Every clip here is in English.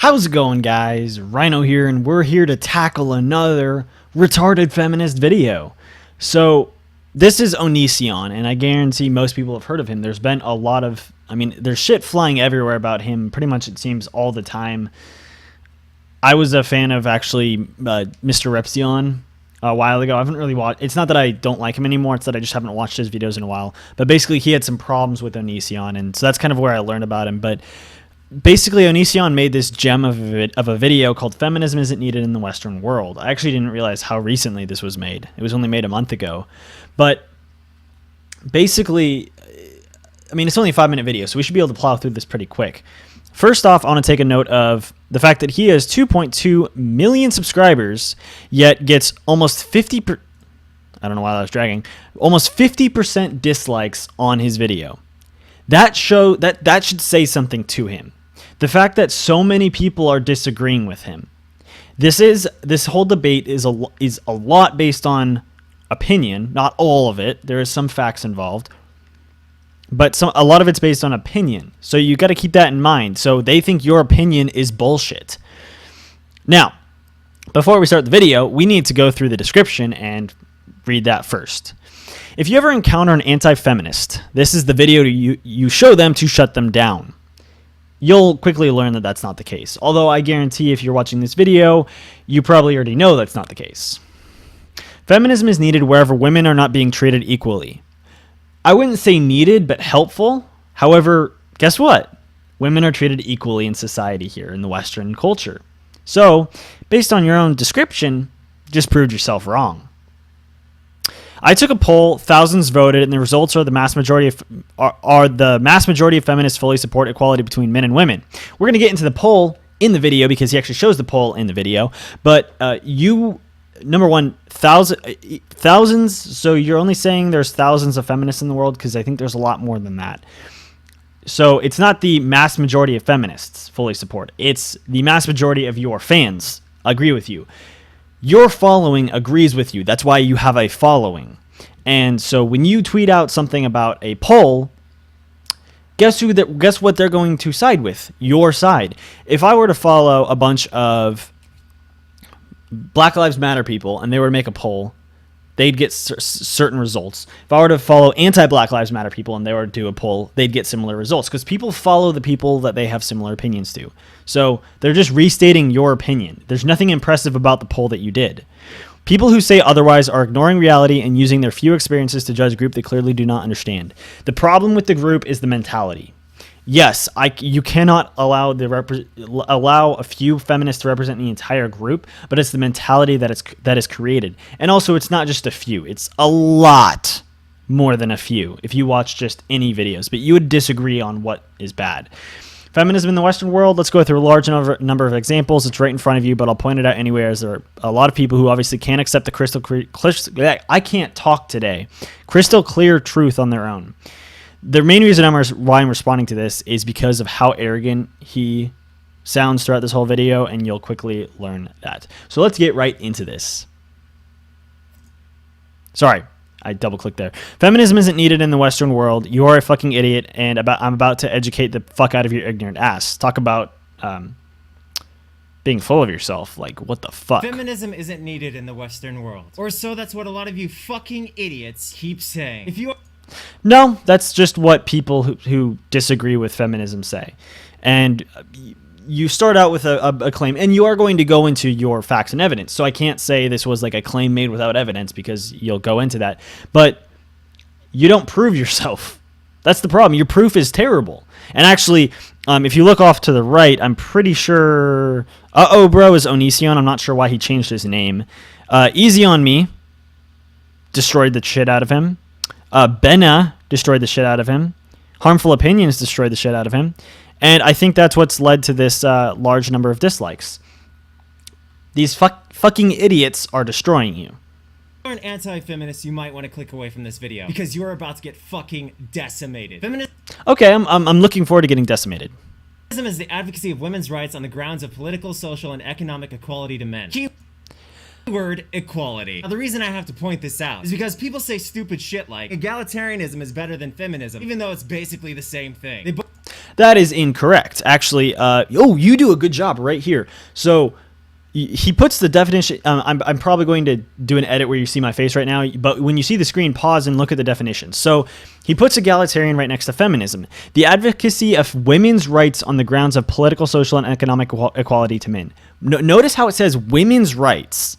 How's it going, guys? Rhino here, and we're here to tackle another retarded feminist video. So, this is Onision, and I guarantee most people have heard of him. There's been a lot of, there's shit flying everywhere about him, pretty much it seems all the time. I was a fan of, actually, Mr. Repzion a while ago. I haven't really watched, it's not that I don't like him anymore, it's that I just haven't watched his videos in a while. But basically, he had some problems with Onision, and so that's kind of where I learned about him. But basically, Onision made this gem of a video called Feminism Isn't Needed in the Western World. I actually didn't realize how recently this was made. It was only made a month ago. But basically, it's only a 5-minute video, so we should be able to plow through this pretty quick. First off, I want to take a note of the fact that he has 2.2 million subscribers, yet gets almost 50%, I don't know why that was dragging, almost 50% dislikes on his video. That should say something to him. The fact that so many people are disagreeing with him. This whole debate is a lot based on opinion, not all of it. There is some facts involved, but a lot of it's based on opinion. So you got to keep that in mind. So they think your opinion is bullshit. Now, before we start the video, we need to go through the description and read that first. If you ever encounter an anti-feminist, this is the video you show them to shut them down. You'll quickly learn that that's not the case. Although I guarantee if you're watching this video, you probably already know that's not the case. Feminism is needed wherever women are not being treated equally. I wouldn't say needed, but helpful. However, guess what? Women are treated equally in society here in the Western culture. So, based on your own description, just proved yourself wrong. I took a poll, thousands voted, and the results are the mass majority of feminists fully support equality between men and women. We're going to get into the poll in the video because he actually shows the poll in the video. But number one, thousands. So you're only saying there's thousands of feminists in the world, because I think there's a lot more than that. So it's not the mass majority of feminists fully support. It's the mass majority of your fans agree with you. Your following agrees with you. That's why you have a following. And so when you tweet out something about a poll, guess what they're going to side with? Your side. If I were to follow a bunch of Black Lives Matter people and they were to make a poll, they'd get certain results. If I were to follow anti-Black Lives Matter people and they were to do a poll, they'd get similar results, because people follow the people that they have similar opinions to. So they're just restating your opinion. There's nothing impressive about the poll that you did. People who say otherwise are ignoring reality and using their few experiences to judge a group they clearly do not understand. The problem with the group is the mentality. Yes, you cannot allow a few feminists to represent the entire group, but it's the mentality that is created. And also, it's not just a few; it's a lot more than a few. If you watch just any videos, but you would disagree on what is bad. Feminism in the Western world. Let's go through a large number of examples. It's right in front of you, but I'll point it out anyway, as there are a lot of people who obviously can't accept the crystal clear truth on their own. The main reason why I'm responding to this is because of how arrogant he sounds throughout this whole video, and you'll quickly learn that. So let's get right into this. Sorry, I double-clicked there. Feminism isn't needed in the Western world. You are a fucking idiot, and I'm about to educate the fuck out of your ignorant ass. Talk about being full of yourself. Like, what the fuck? Feminism isn't needed in the Western world. Or so that's what a lot of you fucking idiots keep saying. If you... No, that's just what people who disagree with feminism say. And you start out with a claim, and you are going to go into your facts and evidence. So I can't say this was like a claim made without evidence, because you'll go into that. But you don't prove yourself. That's the problem. Your proof is terrible. And actually, if you look off to the right, I'm pretty sure... bro is Onision. I'm not sure why he changed his name. Easy on Me destroyed the shit out of him. Benna destroyed the shit out of him. Harmful Opinions destroyed the shit out of him. And I think that's what's led to this large number of dislikes. These fucking idiots are destroying you. If you're an anti-feminist, you might want to click away from this video, because you're about to get fucking decimated. Okay, I'm looking forward to getting decimated. Feminism is the advocacy of women's rights on the grounds of political, social, and economic equality to men. Keyword equality. Now, the reason I have to point this out is because people say stupid shit like egalitarianism is better than feminism, even though it's basically the same thing. That is incorrect. Actually, you do a good job right here. So he puts the definition. I'm probably going to do an edit where you see my face right now, but when you see the screen, pause and look at the definition. So he puts egalitarian right next to feminism, the advocacy of women's rights on the grounds of political, social, and economic equality to men. Notice how it says women's rights,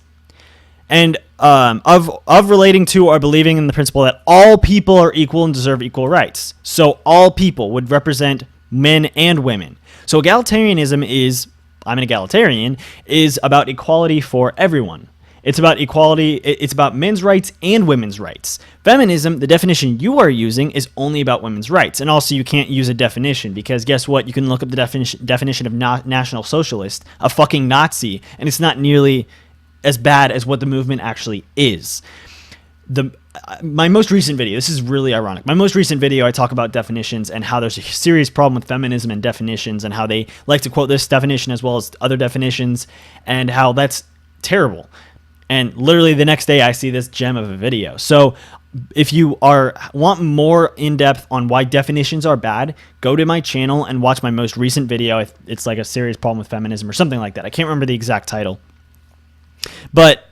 and of relating to or believing in the principle that all people are equal and deserve equal rights. So all people would represent men and women. So egalitarianism is, I'm an egalitarian, is about equality for everyone. It's about equality. It's about men's rights and women's rights. Feminism, the definition you are using, is only about women's rights. And also you can't use a definition because guess what? You can look up the definition of National Socialist, a fucking Nazi, and it's not nearly as bad as what the movement actually is. My most recent video, this is really ironic. My most recent video, I talk about definitions and how there's a serious problem with feminism and definitions and how they like to quote this definition as well as other definitions and how that's terrible. And literally the next day I see this gem of a video. So if you want more in-depth on why definitions are bad, go to my channel and watch my most recent video. It's like a serious problem with feminism or something like that. I can't remember the exact title. But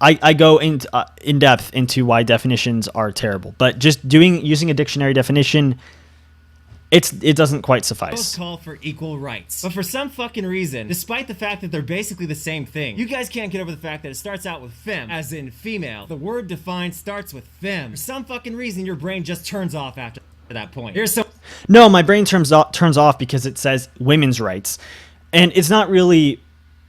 I go in depth into why definitions are terrible, but just using a dictionary definition, it doesn't quite suffice. Both call for equal rights, but for some fucking reason, despite the fact that they're basically the same thing, you guys can't get over the fact that it starts out with fem, as in female. The word defined starts with fem. For some fucking reason, your brain just turns off after that point. No, my brain turns off because it says women's rights, and it's not really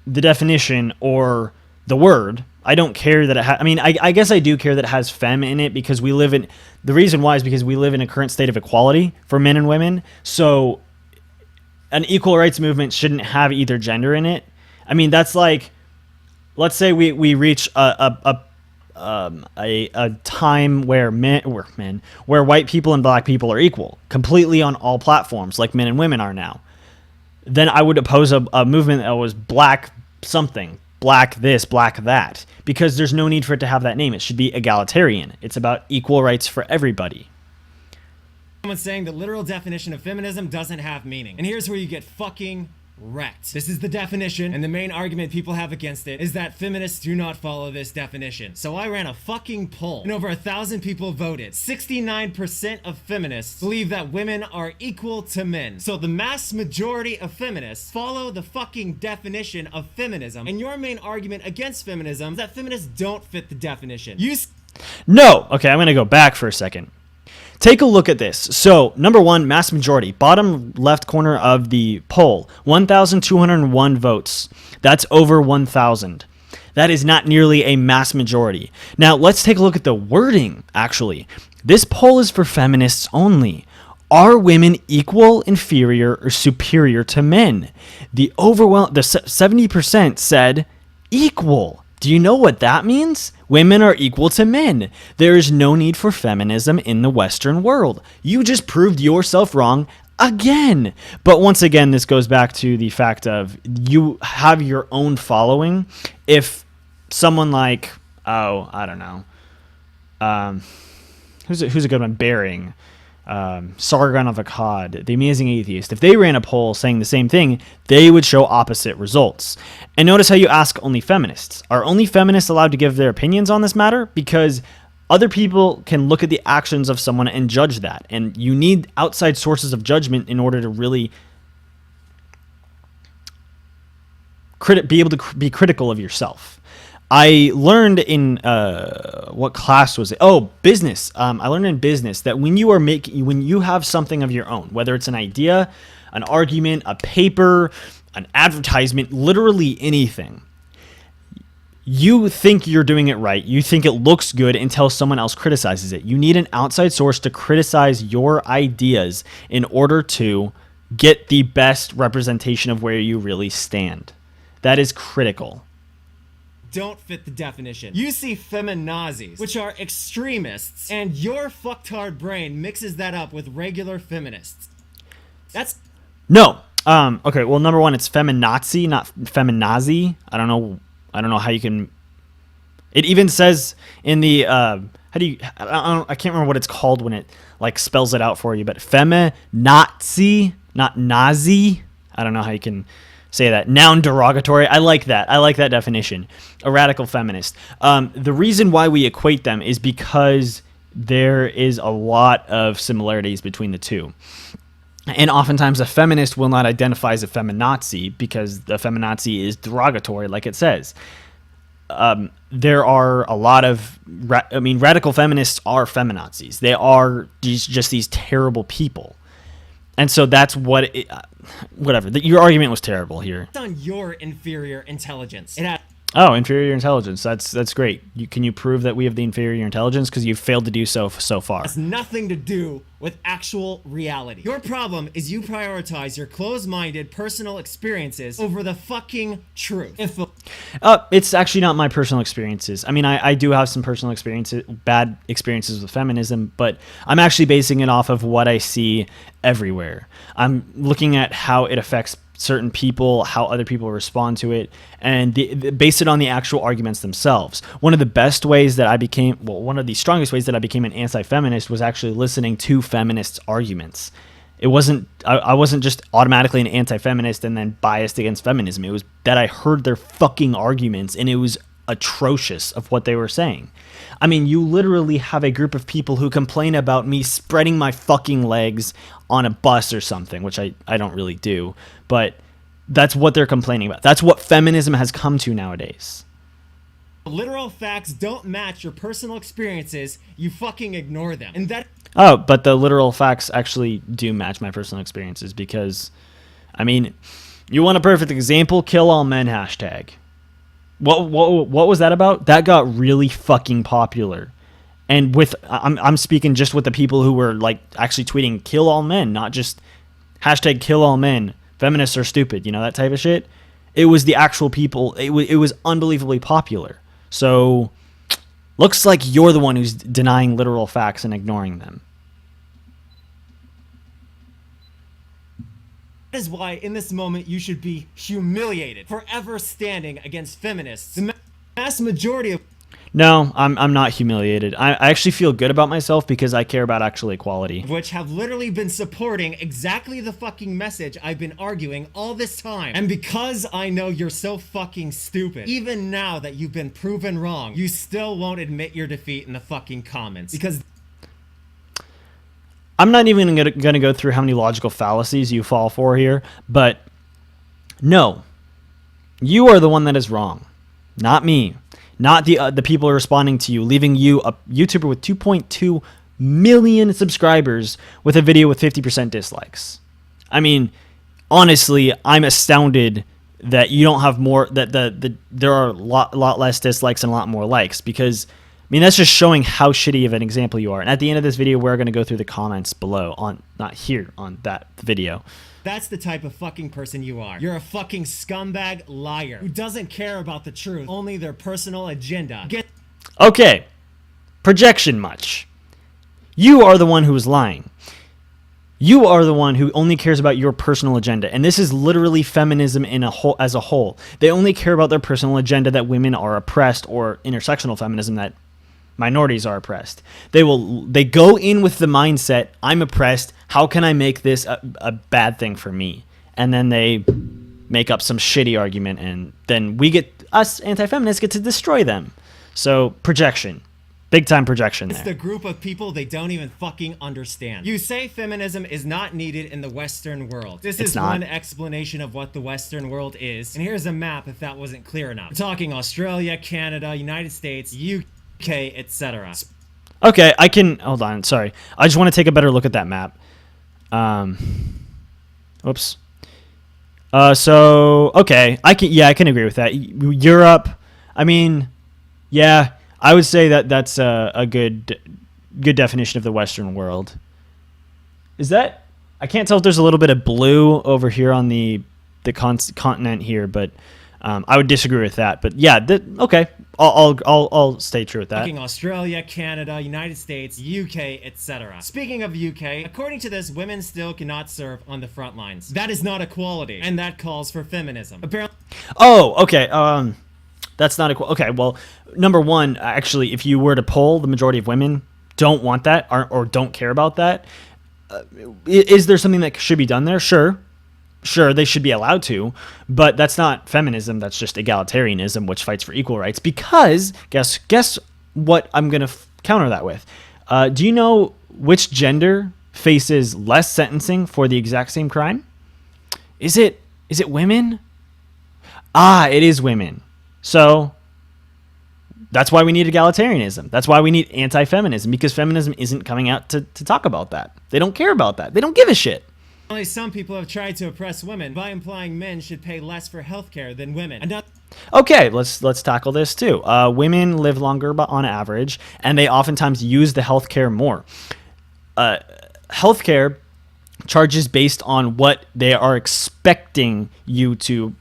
the definition or the word. I don't care that it I mean, I guess I do care that it has femme in it because the reason why is because we live in a current state of equality for men and women. So an equal rights movement shouldn't have either gender in it. I mean, that's like, let's say we reach a time where where white people and black people are equal completely on all platforms like men and women are now. Then I would oppose a movement that was black something, black this, black that, because there's no need for it to have that name. It should be egalitarian. It's about equal rights for everybody. Someone's saying the literal definition of feminism doesn't have meaning. And here's where you get fucking wrecked. This is the definition, and the main argument people have against it is that feminists do not follow this definition. So I ran a fucking poll, and over 1,000 people voted. 69% of feminists believe that women are equal to men. So the mass majority of feminists follow the fucking definition of feminism, and your main argument against feminism is that feminists don't fit the definition. No! Okay, I'm gonna go back for a second. Take a look at this. So, number one, mass majority. Bottom left corner of the poll. 1,201 votes. That's over 1,000. That is not nearly a mass majority. Now, let's take a look at the wording, actually. This poll is for feminists only. Are women equal, inferior, or superior to men? The 70% said equal. Do you know what that means? Women are equal to men. There is no need for feminism in the Western world. You just proved yourself wrong again. But once again, this goes back to the fact of you have your own following. If someone like, I don't know, who's a good one? Bering. Sargon of Akkad, the Amazing Atheist, if they ran a poll saying the same thing, they would show opposite results. And notice how you ask only feminists. Are only feminists allowed to give their opinions on this matter? Because other people can look at the actions of someone and judge that. And you need outside sources of judgment in order to really be able to be critical of yourself. I learned in what class was it? Oh, business. I learned in business that when you have something of your own, whether it's an idea, an argument, a paper, an advertisement, literally anything, you think you're doing it right. You think it looks good until someone else criticizes it. You need an outside source to criticize your ideas in order to get the best representation of where you really stand. That is critical. Don't fit the definition. You see feminazis, which are extremists, and your fucktard brain mixes that up with regular feminists. That's... No. Okay, well, number one, it's feminazi, not feminazi. I don't know how you can... It even says in the... have how do you, I can't remember what it's called when it like spells it out for you, but feminazi, not Nazi. I don't know how you can say that. Noun derogatory. I like that. I like that definition. A radical feminist. The reason why we equate them is because there is a lot of similarities between the two. And oftentimes a feminist will not identify as a feminazi because the feminazi is derogatory, like it says. There are a lot of, radical feminists are feminazis. They are just these terrible people. And so that's what whatever. Your argument was terrible here. It's on your inferior intelligence. It has Oh, inferior intelligence. That's great. Can you prove that we have the inferior intelligence? Because you've failed to do so far. has nothing to do with actual reality. Your problem is you prioritize your closed-minded personal experiences over the fucking truth. It's actually not my personal experiences. I mean, I do have some personal experiences, bad experiences with feminism, but I'm actually basing it off of what I see everywhere. I'm looking at how it affects certain people, how other people respond to it, and base it on the actual arguments themselves. One of the best ways that I became, one of the strongest ways that I became an anti-feminist was actually listening to feminists' arguments. It wasn't, I wasn't just automatically an anti-feminist and then biased against feminism. It was that I heard their fucking arguments, and it was atrocious of what they were saying. I mean, you literally have a group of people who complain about me spreading my fucking legs on a bus or something, which I don't really do, but that's what they're complaining about. That's what feminism has come to nowadays. Literal facts don't match your personal experiences, you fucking ignore them. And that Oh, but the literal facts actually do match my personal experiences because, I mean, you want a perfect example? Kill all men hashtag. What was that about? That got really fucking popular. And I'm speaking just with the people who were like actually tweeting kill all men, not just hashtag kill all men. Feminists are stupid, you know, that type of shit. It was the actual people. It was unbelievably popular. So looks like you're the one who's denying literal facts and ignoring them. That is why in this moment you should be humiliated for ever standing against feminists. The vast majority of No, I'm not humiliated. I actually feel good about myself because I care about actual equality. which have literally been supporting exactly the fucking message I've been arguing all this time. And because I know you're so fucking stupid, even now that you've been proven wrong, you still won't admit your defeat in the fucking comments. Because I'm not even going to go through how many logical fallacies you fall for here, but no, you are the one that is wrong, not me. Not the people responding to you, leaving you a YouTuber with 2.2 million subscribers with a video with 50% dislikes. I mean, honestly, I'm astounded that you don't have more, that there are a lot less dislikes and a lot more likes, because, I mean, that's just showing how shitty of an example you are. And at the end of this video, we're going to go through the comments below, not here, on that video. that's the type of fucking person you are. You're a fucking scumbag liar who doesn't care about the truth, only their personal agenda. Okay, projection much. You are the one who is lying. You are the one who only cares about your personal agenda, and this is literally feminism as a whole. They only care about their personal agenda, that women are oppressed, or intersectional feminism, that minorities are oppressed. They go in with the mindset, I'm oppressed, how can I make this a bad thing for me? And then they make up some shitty argument, and then us anti-feminists get to destroy them. So projection. Big time projection there. It's the group of people they don't even fucking understand. You say feminism is not needed in the Western world. This is one explanation of what the Western world is. And here's a map if that wasn't clear enough. We're talking Australia, Canada, United States, UK, etc. Okay, hold on, sorry. I just want to take a better look at that map. Whoops. Okay, I can agree with that. Europe, I mean, yeah, I would say that's a good definition of the Western world. Is that? I can't tell if there's a little bit of blue over here on the continent here, but I would disagree with that. But yeah, okay, I'll stay true with that. Talking Australia, Canada, United States, UK, etc. Speaking of UK, according to this, women still cannot serve on the front lines. That is not equality, and that calls for feminism. Apparently. Oh, okay. That's not equal. Okay, well, number one, actually, if you were to poll, the majority of women don't want that or don't care about that. Is there something that should be done there? Sure, they should be allowed to, but that's not feminism. That's just egalitarianism, which fights for equal rights. Because guess what I'm gonna counter that with. Do you know which gender faces less sentencing for the exact same crime? Is it women? It is women. So that's why we need egalitarianism. That's why we need anti-feminism, because feminism isn't coming out to talk about that. They don't care about that. They don't give a shit. Only some people have tried to oppress women by implying men should pay less for healthcare than women. Okay, let's tackle this too. Women live longer on average, and they oftentimes use the healthcare more. Healthcare charges based on what they are expecting you to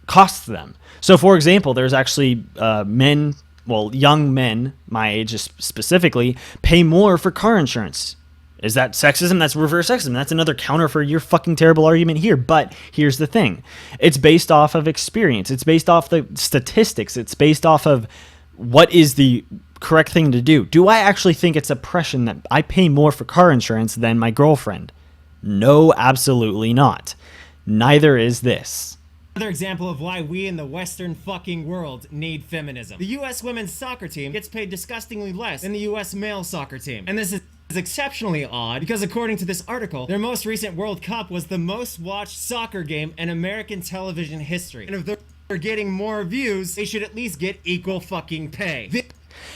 cost them. So, for example, there's actually young men my age specifically pay more for car insurance. Is that sexism? That's reverse sexism. That's another counter for your fucking terrible argument here. But here's the thing. It's based off of experience. It's based off the statistics. It's based off of what is the correct thing to do. Do I actually think it's oppression that I pay more for car insurance than my girlfriend? No, absolutely not. Neither is this. Another example of why we in the Western fucking world need feminism. The U.S. women's soccer team gets paid disgustingly less than the U.S. male soccer team. And this is exceptionally odd because according to this article, their most recent World Cup was the most watched soccer game in American television history. And if they're getting more views, they should at least get equal fucking pay.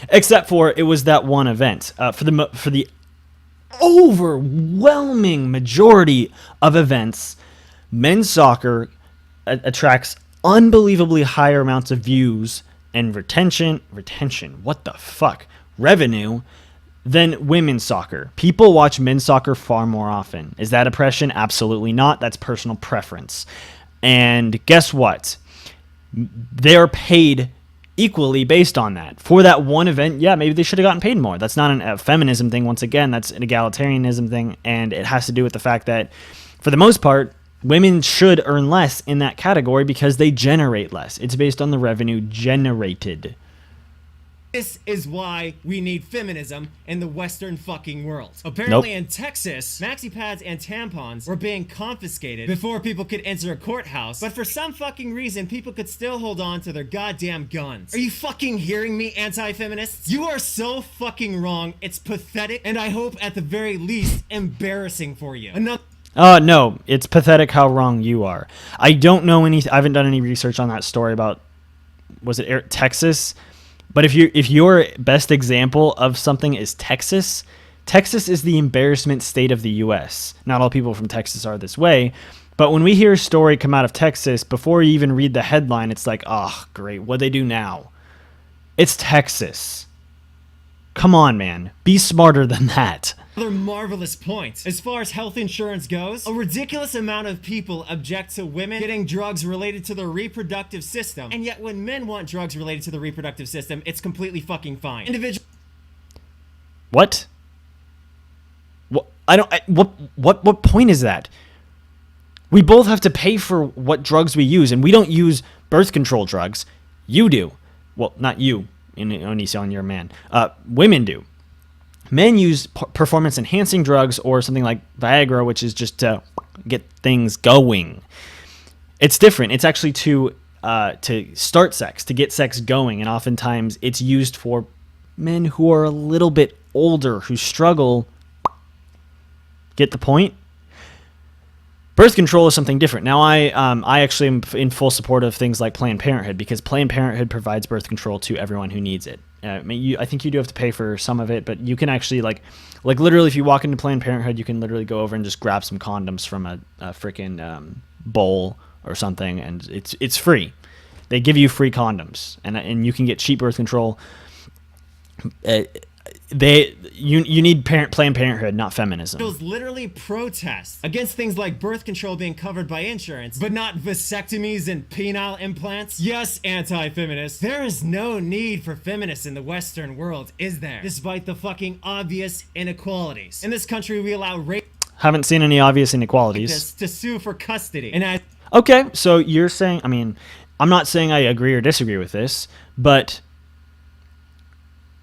Except for it was that one event. For the overwhelming majority of events, men's soccer attracts unbelievably higher amounts of views and revenue than women's soccer. People watch men's soccer far more often. Is that oppression? Absolutely not. That's personal preference. And guess what? They are paid equally based on that. For that one event, yeah, maybe they should have gotten paid more. That's not a feminism thing. Once again, that's an egalitarianism thing, and it has to do with the fact that, for the most part, women should earn less in that category because they generate less. It's based on the revenue generated. This is why we need feminism in the Western fucking world. Apparently in Texas, maxi pads and tampons were being confiscated before people could enter a courthouse, but for some fucking reason, people could still hold on to their goddamn guns. Are you fucking hearing me, anti-feminists? You are so fucking wrong. It's pathetic, and I hope at the very least embarrassing for you. No, it's pathetic how wrong you are. I don't know I haven't done any research on that story about, was it Texas? But if your best example of something is Texas is the embarrassment state of the U.S. Not all people from Texas are this way, but when we hear a story come out of Texas, before you even read the headline, it's like, oh, great, what'd they do now? It's Texas. Come on, man. Be smarter than that. Another marvelous point. As far as health insurance goes, a ridiculous amount of people object to women getting drugs related to the reproductive system, and yet when men want drugs related to the reproductive system, it's completely fucking fine. What? What point is that? We both have to pay for what drugs we use, and we don't use birth control drugs. You do. Well, not you. Onision, you're a man. Women do. Men use performance-enhancing drugs or something like Viagra, which is just to get things going. It's different. It's actually to start sex, to get sex going, and oftentimes it's used for men who are a little bit older, who struggle. Get the point? Birth control is something different. Now, I actually am in full support of things like Planned Parenthood, because Planned Parenthood provides birth control to everyone who needs it. I think you do have to pay for some of it, but you can actually, like literally, if you walk into Planned Parenthood, you can literally go over and just grab some condoms from a freaking bowl or something, and it's free. They give you free condoms, and you can get cheap birth control. You need Planned Parenthood, not feminism. Those literally protest against things like birth control being covered by insurance, but not vasectomies and penile implants. Yes, anti-feminists, there is no need for feminists in the Western world, is there? Despite the fucking obvious inequalities. In this country, we allow Haven't seen any obvious inequalities. To sue for custody. And okay, so you're saying, I'm not saying I agree or disagree with this, but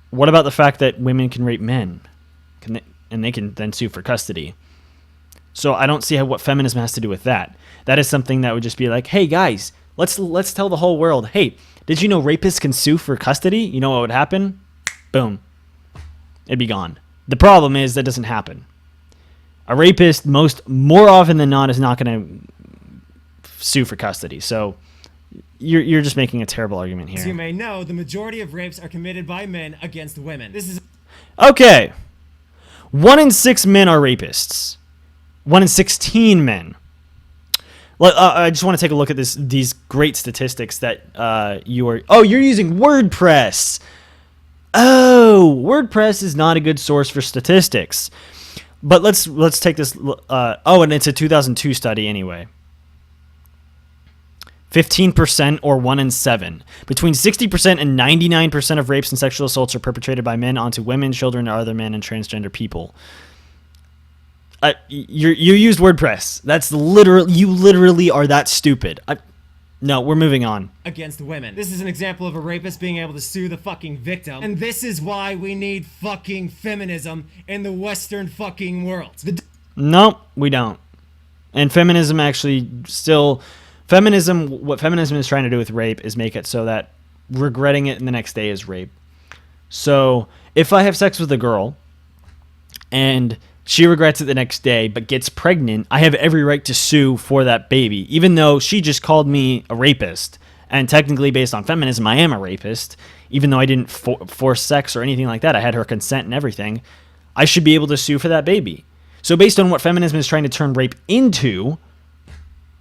what about the fact that women can rape men? And they can then sue for custody. So I don't see what feminism has to do with that. That is something that would just be like, hey guys, let's tell the whole world, hey, did you know rapists can sue for custody? You know what would happen? Boom. It'd be gone. The problem is that doesn't happen. A rapist more often than not is not going to sue for custody. So you're just making a terrible argument here. As you may know, the majority of rapes are committed by men against women. This is okay. 1 in 6 men are rapists. 1 in 16 men. I just want to take a look at these great statistics that you're using WordPress. Oh, WordPress is not a good source for statistics. But let's take this. And it's a 2002 study anyway. 15% or 1 in 7. Between 60% and 99% of rapes and sexual assaults are perpetrated by men onto women, children, or other men and transgender people. You used WordPress. That's you literally are that stupid. No, we're moving on. Against women. This is an example of a rapist being able to sue the fucking victim. And this is why we need fucking feminism in the Western fucking world. No, we don't. And feminism actually what feminism is trying to do with rape is make it so that regretting it in the next day is rape. So if I have sex with a girl and she regrets it the next day but gets pregnant, I have every right to sue for that baby, even though she just called me a rapist. And technically, based on feminism, I am a rapist, even though I didn't force sex or anything like that. I had her consent and everything. I should be able to sue for that baby. So based on what feminism is trying to turn rape into,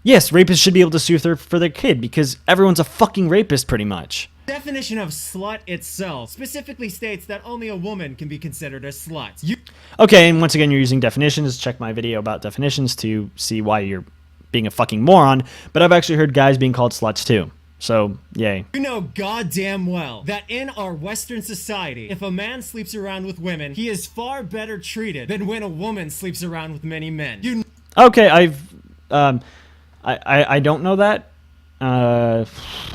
yes, rapists should be able to sue for their kid because everyone's a fucking rapist pretty much. The definition of slut itself specifically states that only a woman can be considered a slut. Okay, and once again, you're using definitions. Check my video about definitions to see why you're being a fucking moron. But I've actually heard guys being called sluts too. So, yay. You know goddamn well that in our Western society, if a man sleeps around with women, he is far better treated than when a woman sleeps around with many men. Okay, I don't know that.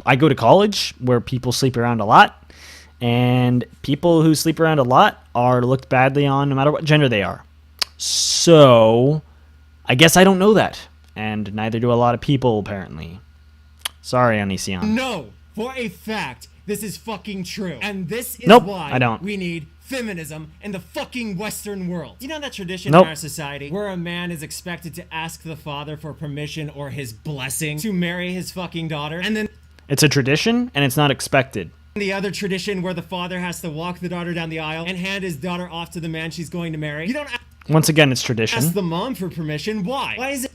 I go to college where people sleep around a lot, and people who sleep around a lot are looked badly on no matter what gender they are. So, I guess I don't know that, and neither do a lot of people apparently. Sorry, Onision. No, for a fact, this is fucking true, and this is why I don't. We need feminism in the fucking Western world. You know that tradition in our society where a man is expected to ask the father for permission or his blessing to marry his fucking daughter, and then it's a tradition and it's not expected. The other tradition where the father has to walk the daughter down the aisle and hand his daughter off to the man she's going to marry. You don't Once again, it's tradition. Ask the mom for permission. Why? Why is it?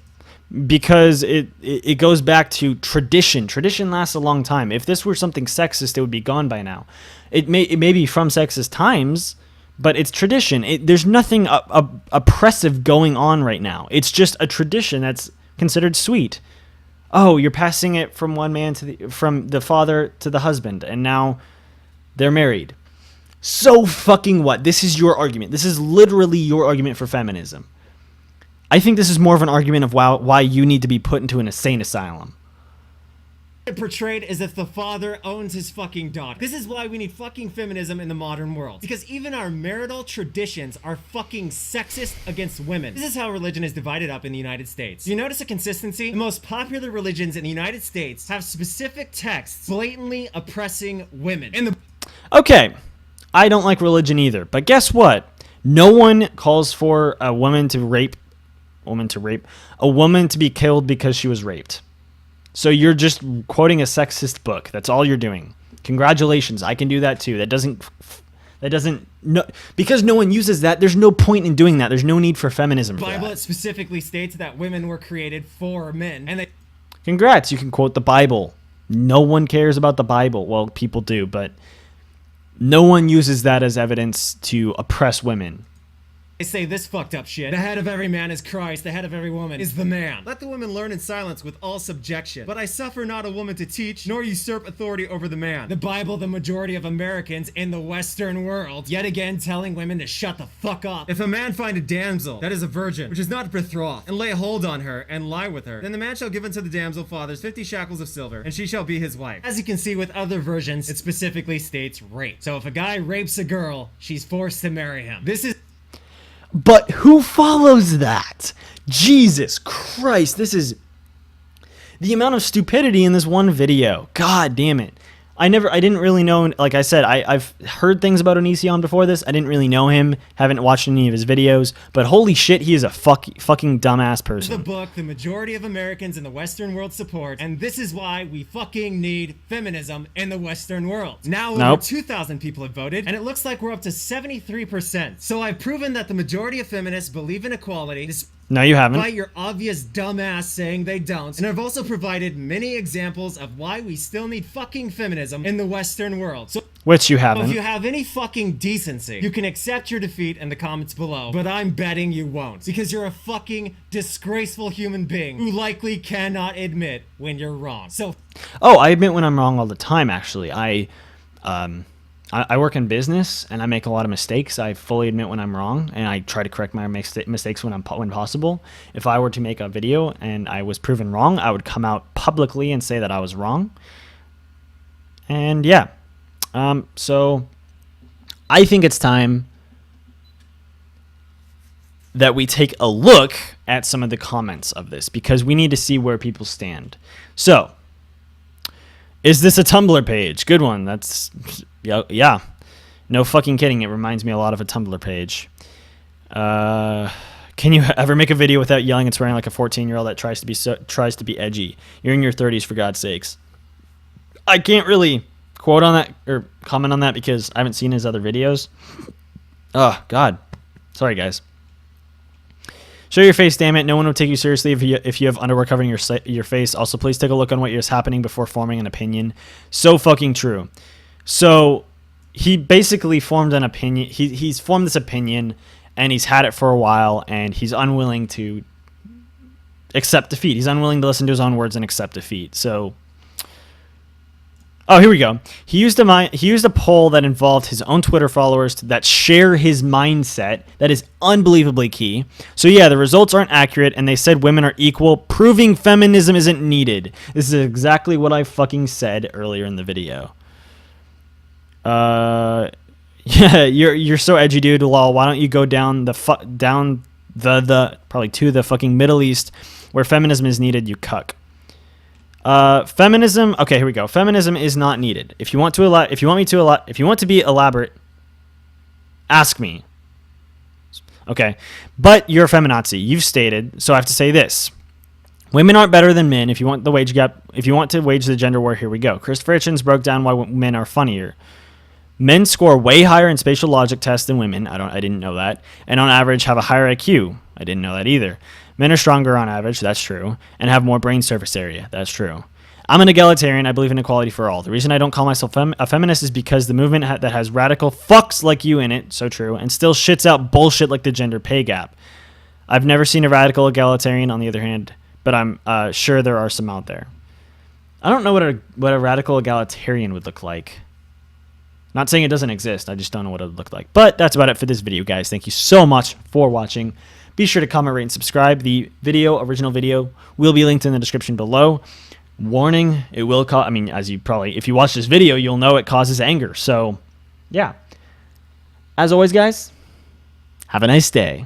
Because it goes back to tradition. Tradition lasts a long time. If this were something sexist, it would be gone by now. It may be from sexist times, but it's tradition. There's nothing oppressive going on right now. It's just a tradition that's considered sweet. Oh, you're passing it from one man from the father to the husband, and now they're married. So fucking what? This is your argument. This is literally your argument for feminism. I think this is more of an argument of why you need to be put into an insane asylum. Portrayed as if the father owns his fucking daughter. This is why we need fucking feminism in the modern world. Because even our marital traditions are fucking sexist against women. This is how religion is divided up in the United States. You notice a consistency? The most popular religions in the United States have specific texts blatantly oppressing women. Okay, I don't like religion either, but guess what? No one calls for a woman to be killed because she was raped. So you're just quoting a sexist book. That's all you're doing. Congratulations, I can do that too. That doesn't because no one uses that. There's no point in doing that. There's no need for feminism. The Bible specifically states that women were created for men, and congrats, you can quote the Bible. No one cares about the Bible. Well, people do, but no one uses that as evidence to oppress women. say this fucked up shit. The head of every man is Christ, the head of every woman is the man. Let the women learn in silence with all subjection. But I suffer not a woman to teach, nor usurp authority over the man. The Bible, the majority of Americans in the Western world, yet again telling women to shut the fuck up. If a man find a damsel that is a virgin, which is not betrothed, and lay hold on her, and lie with her, then the man shall give unto the damsel fathers 50 shekels of silver, and she shall be his wife. As you can see with other versions, it specifically states rape. So if a guy rapes a girl, she's forced to marry him. This is... But who follows that? Jesus Christ, this is the amount of stupidity in this one video. God damn it. I didn't really know, like I said, I've heard things about Onision before this. I didn't really know him, haven't watched any of his videos, but holy shit, he is a fucking dumbass person. The book the majority of Americans in the Western world support, and this is why we fucking need feminism in the Western world. Now over 2,000 people have voted, and it looks like we're up to 73%. So I've proven that the majority of feminists believe in equality. No, you haven't. Despite your obvious dumbass saying they don't. And I've also provided many examples of why we still need fucking feminism in the Western world. So, which you haven't. If you have any fucking decency, you can accept your defeat in the comments below. But I'm betting you won't. Because you're a fucking disgraceful human being who likely cannot admit when you're wrong. So... Oh, I admit when I'm wrong all the time, actually. I work in business, and I make a lot of mistakes. I fully admit when I'm wrong, and I try to correct my mistakes when possible. If I were to make a video and I was proven wrong, I would come out publicly and say that I was wrong. And yeah, so I think it's time that we take a look at some of the comments of this, because we need to see where people stand. So, is this a Tumblr page? Good one. That's... Yeah, no fucking kidding. It reminds me a lot of a Tumblr page. Can you ever make a video without yelling and swearing like a 14-year-old that tries to be edgy? You're in your 30s, for God's sakes. I can't really quote on that or comment on that because I haven't seen his other videos. Oh God, sorry guys. Show your face, damn it. No one will take you seriously if you have underwear covering your face. Also, please take a look on what is happening before forming an opinion. So fucking true. So he basically formed an opinion. He's formed this opinion, and he's had it for a while, and he's unwilling to accept defeat. He's unwilling to listen to his own words and accept defeat. So, oh, here we go. He used a poll that involved his own Twitter followers that share his mindset. That is unbelievably key. So yeah, the results aren't accurate, and they said women are equal, proving feminism isn't needed. This is exactly what I fucking said earlier in the video. Yeah, you're so edgy, dude. Lol. Why don't you go down the probably to the fucking Middle East where feminism is needed, you cuck. Feminism. Okay, here we go. Feminism is not needed. If you want to be elaborate, ask me. Okay, but you're a feminazi. You've stated. So I have to say this. Women aren't better than men. If you want the wage gap, if you want to wage the gender war, here we go. Christopher Hitchens broke down why men are funnier. Men score way higher in spatial logic tests than women. I didn't know that. And on average have a higher IQ. I didn't know that either. Men are stronger on average. That's true. And have more brain surface area. That's true. I'm an egalitarian. I believe in equality for all. The reason I don't call myself a feminist is because the movement that has radical fucks like you in it, so true, and still shits out bullshit like the gender pay gap. I've never seen a radical egalitarian, on the other hand, but I'm sure there are some out there. I don't know what a radical egalitarian would look like. Not saying it doesn't exist, I just don't know what it would look like. But that's about it for this video, guys. Thank you so much for watching. Be sure to comment, rate, and subscribe. The original video, will be linked in the description below. Warning, it will cause, if you watch this video, you'll know it causes anger. So, yeah. As always, guys, have a nice day.